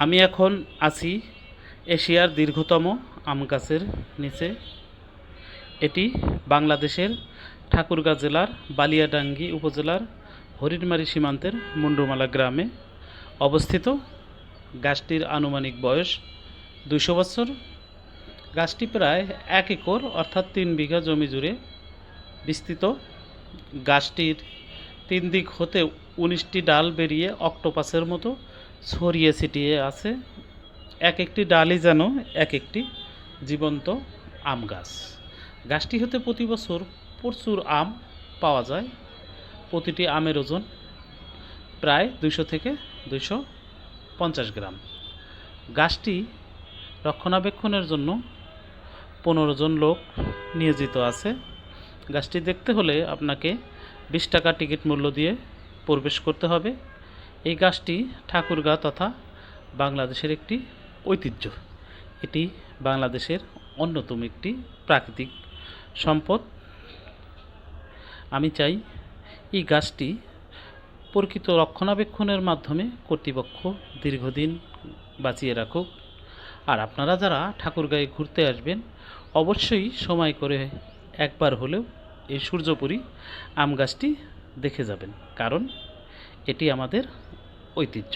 আমি এখন আছি এশিয়ার দীর্ঘতম আম গাছের নিচে। এটি বাংলাদেশের ঠাকুরগাঁও জেলার বালিয়াডাঙ্গি উপজেলার হরিণমারী সীমান্তের মুন্ডুমালা গ্রামে অবস্থিত। গাছটির আনুমানিক বয়স 200 বছর। গাছটি প্রায় 1 একর অর্থাৎ 3 বিঘা জমি জুড়ে বিস্তৃত। গাছটির 3 দিক হতে 19টি ডাল বেরিয়ে অক্টোপাসের মতো ছড়িয়ে ছিটিয়ে আছে। এক একটি ডালই যেন এক একটি জীবন্ত আম গাছ। গাছটি হতে প্রতি বছর প্রচুর আম পাওয়া যায়। প্রতিটি আমের ওজন প্রায় 200 থেকে 250 গ্রাম। গাছটি রক্ষণাবেক্ষণের জন্য 15 জন লোক নিয়োজিত আছে। গাছটি দেখতে হলে আপনাকে 20 টাকা টিকিট মূল্য দিয়ে প্রবেশ করতে হবে। এই গাছটি ঠাকুরগাঁও তথা বাংলাদেশের একটি ঐতিহ্য। এটি বাংলাদেশের অন্যতম একটি প্রাকৃতিক সম্পদ। আমি চাই এই গাছটি প্রকৃত রক্ষণাবেক্ষণের মাধ্যমে কর্তৃপক্ষ দীর্ঘদিন বাঁচিয়ে রাখুক। আর আপনারা যারা ঠাকুরগাঁয়ে ঘুরতে আসবেন অবশ্যই সময় করে একবার হলেও এই সূর্যপুরী আম গাছটি দেখে যাবেন, কারণ এটি আমাদের ঐতিহ্য।